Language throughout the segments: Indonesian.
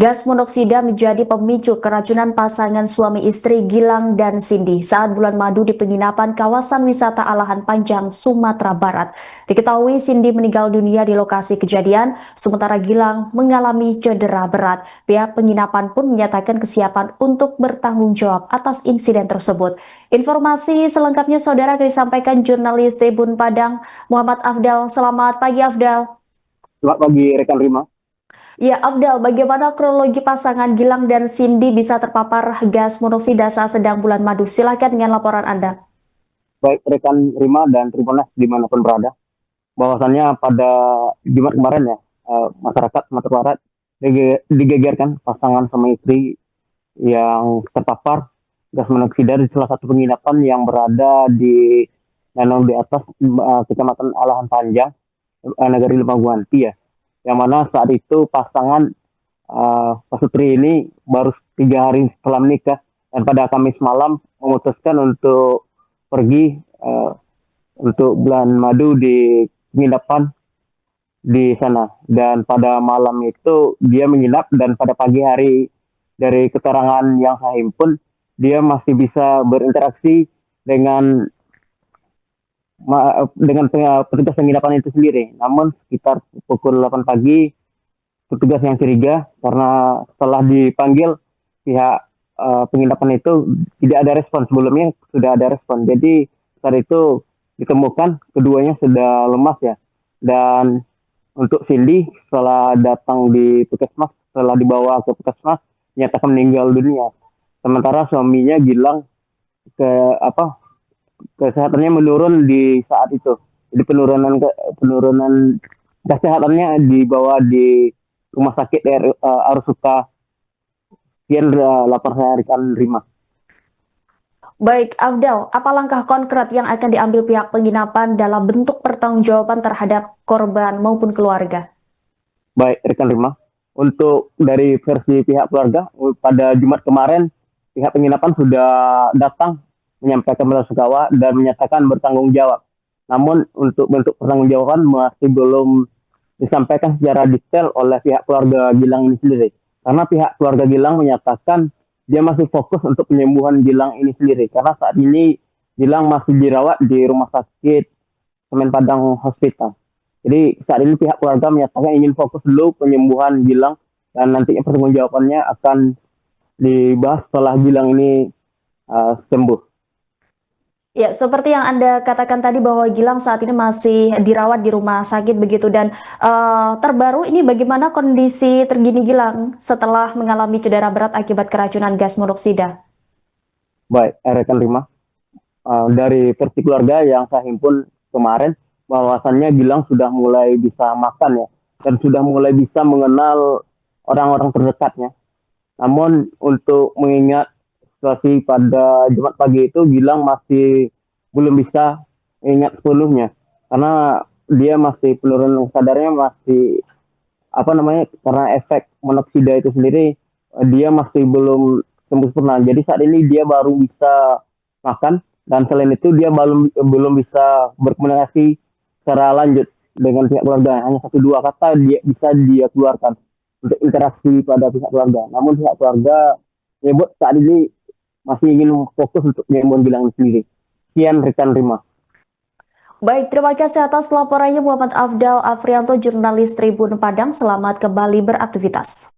Gas monoksida menjadi pemicu keracunan pasangan suami istri Gilang dan Cindy saat bulan madu di penginapan kawasan wisata Alahan Panjang, Sumatera Barat. Diketahui Cindy meninggal dunia di lokasi kejadian, sementara Gilang mengalami cedera berat. Pihak penginapan pun menyatakan kesiapan untuk bertanggung jawab atas insiden tersebut. Informasi selengkapnya saudara akan disampaikan jurnalis Tribun Padang, Muhammad Afdal. Selamat pagi Afdal. Selamat pagi rekan Rima. Ya, Afdal, bagaimana kronologi pasangan Gilang dan Cindy bisa terpapar gas monoksida saat sedang bulan madu? Silakan dengan laporan Anda. Baik rekan Rima dan Tribunas dimanapun berada. Bahwasannya pada Jumat kemarin ya, masyarakat Sumatera Barat digegerkan pasangan sama istri yang terpapar gas monoksida di salah satu penginapan yang berada di Danau di atas Kecamatan Alahan Panjang, Negari Lembaguanti ya. Yang mana saat itu pasangan pasutri ini baru 3 hari setelah menikah dan pada Kamis malam memutuskan untuk pergi untuk bulan madu di penginapan di sana. Dan pada malam itu dia menginap dan pada pagi hari dari keterangan yang saya himpun dia masih bisa berinteraksi dengan petugas penginapan itu sendiri. Namun sekitar pukul 8 pagi petugas yang curiga karena setelah dipanggil pihak penginapan itu tidak ada respon. Sebelumnya sudah ada respon, jadi saat itu ditemukan keduanya sudah lemas ya. Dan untuk Cindy setelah datang di puskesmas, setelah dibawa ke puskesmas nyatakan meninggal dunia, sementara suaminya Gilang ke kesehatannya menurun di saat itu. Jadi penurunan kesehatannya dibawa di rumah sakit Arusuka. Sekian lapor saya rekan Rima. Baik, Afdal, apa langkah konkret yang akan diambil pihak penginapan dalam bentuk pertanggungjawaban terhadap korban maupun keluarga? Baik rekan Rima, untuk dari versi pihak keluarga pada Jumat kemarin pihak penginapan sudah datang menyampaikan bela sungkawa dan menyatakan bertanggung jawab. Namun untuk bentuk pertanggungjawaban masih belum disampaikan secara detail oleh pihak keluarga Gilang ini sendiri. Karena pihak keluarga Gilang menyatakan dia masih fokus untuk penyembuhan Gilang ini sendiri. Karena saat ini Gilang masih dirawat di rumah sakit Semen Padang Hospital. Jadi saat ini pihak keluarga menyatakan ingin fokus dulu penyembuhan Gilang dan nantinya pertanggungjawabannya akan dibahas setelah Gilang ini sembuh. Ya, seperti yang Anda katakan tadi bahwa Gilang saat ini masih dirawat di rumah sakit begitu dan terbaru ini bagaimana kondisi terkini Gilang setelah mengalami cedera berat akibat keracunan gas monoksida? Baik, rekan Rima, dari versi keluarga yang saya himpun kemarin bahwasannya Gilang sudah mulai bisa makan ya dan sudah mulai bisa mengenal orang-orang terdekatnya. Namun untuk mengingat situasi pada Jumat pagi itu Gilang masih belum bisa ingat sepenuhnya karena dia masih penurunan sadarnya masih karena efek monoksida itu sendiri dia masih belum sembuh sempurna. Jadi saat ini dia baru bisa makan dan selain itu dia belum bisa berkomunikasi secara lanjut dengan pihak keluarga. Hanya satu dua kata dia keluarkan untuk interaksi pada pihak keluarga. Namun pihak keluarga menyebut saat ini masih ingin fokus untuk penyembuhan Gilang sendiri. Sekian rekan Rima. Baik, terima kasih atas laporannya Muhammad Afdal Afrianto, jurnalis Tribun Padang. Selamat kembali beraktivitas.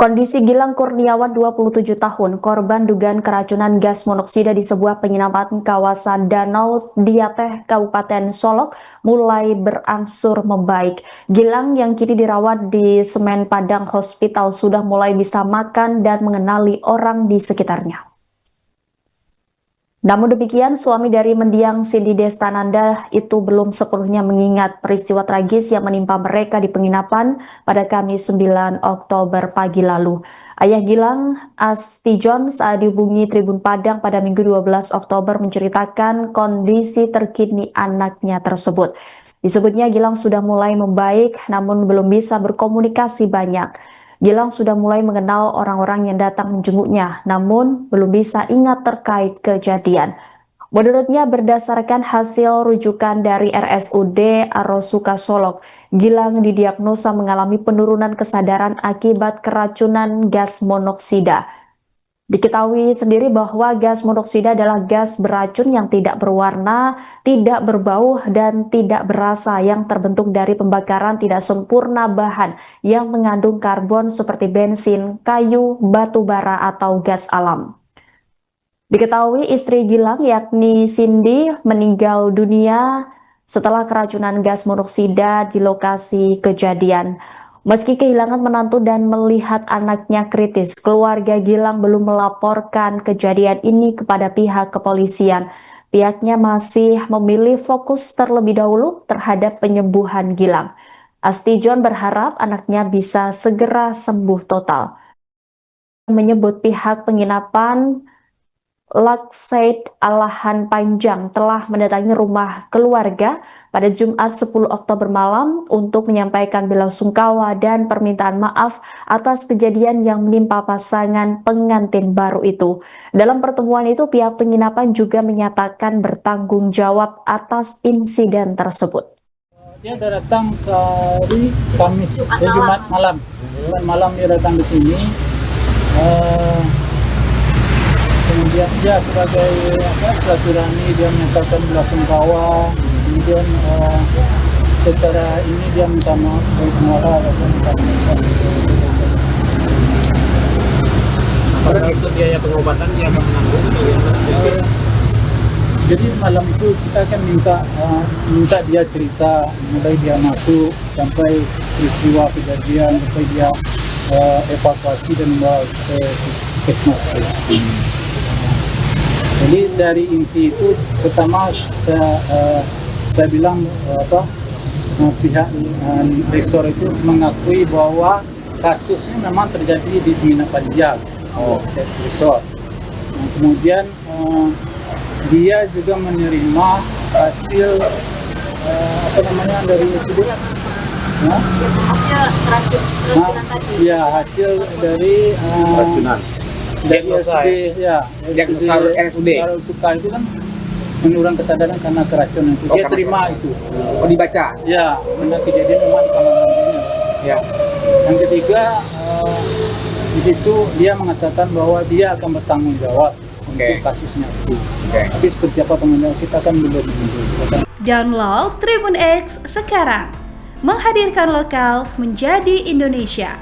Kondisi Gilang Kurniawan 27 tahun, korban dugaan keracunan gas monoksida di sebuah penginapan kawasan Danau Diateh, Kabupaten Solok, mulai berangsur membaik. Gilang yang kini dirawat di Semen Padang Hospital sudah mulai bisa makan dan mengenali orang di sekitarnya. Namun demikian, suami dari mendiang Cindy Destananda itu belum sepenuhnya mengingat peristiwa tragis yang menimpa mereka di penginapan pada Kamis 9 Oktober pagi lalu. Ayah Gilang, Astijon, saat dihubungi Tribun Padang pada Minggu 12 Oktober menceritakan kondisi terkini anaknya tersebut. Disebutnya Gilang sudah mulai membaik namun belum bisa berkomunikasi banyak. Gilang sudah mulai mengenal orang-orang yang datang menjenguknya, namun belum bisa ingat terkait kejadian. Menurutnya, berdasarkan hasil rujukan dari RSUD Arosuka Solok, Gilang didiagnosa mengalami penurunan kesadaran akibat keracunan gas monoksida. Diketahui sendiri bahwa gas monoksida adalah gas beracun yang tidak berwarna, tidak berbau, dan tidak berasa yang terbentuk dari pembakaran tidak sempurna bahan yang mengandung karbon seperti bensin, kayu, batu bara, atau gas alam. Diketahui istri Gilang yakni Cindy meninggal dunia setelah keracunan gas monoksida di lokasi kejadian. Meski kehilangan menantu dan melihat anaknya kritis, keluarga Gilang belum melaporkan kejadian ini kepada pihak kepolisian. Pihaknya masih memilih fokus terlebih dahulu terhadap penyembuhan Gilang. Astijon berharap anaknya bisa segera sembuh total. Menyebut pihak penginapan Laksaid Alahan Panjang telah mendatangi rumah keluarga pada Jumat 10 Oktober malam untuk menyampaikan belasungkawa dan permintaan maaf atas kejadian yang menimpa pasangan pengantin baru itu. Dalam pertemuan itu, pihak penginapan juga menyatakan bertanggung jawab atas insiden tersebut. Dia datang ke hari Kamis, Jumat malam. Jumat malam dia datang di sini. Kemudian dia sebagai silaturahmi dia menyatakan belasungkawa. Kemudian secara ini dia minta maaf baik muara atau minta maaf. Apakah itu biaya pengobatan dia akan menanggung atau gimana? Jadi malam itu kita akan minta dia cerita mulai dia masuk sampai peristiwa kejadian sampai dia evakuasi dan membawa ke puskesmas. Jadi dari inti itu pertama saya bilang pihak resort itu mengakui bahwa kasusnya memang terjadi di penginapan dia, resort. Nah, kemudian dia juga menerima hasil dari itu, hasil keracunan tadi. Ya, hasil dari Keracunan. Diagnosa RSUD. Arosuka itu kan menurunkan kesadaran karena keracunan itu. Dia terima itu. Oh, dibaca. Ya, karena kejadian memang ini. Ya. Yang ketiga, di situ dia mengatakan bahwa dia akan bertanggung jawab untuk kasusnya itu. Tapi seperti apa tanggung jawab kita kan belum menunjukkan. Download Tribun X sekarang, menghadirkan lokal menjadi Indonesia.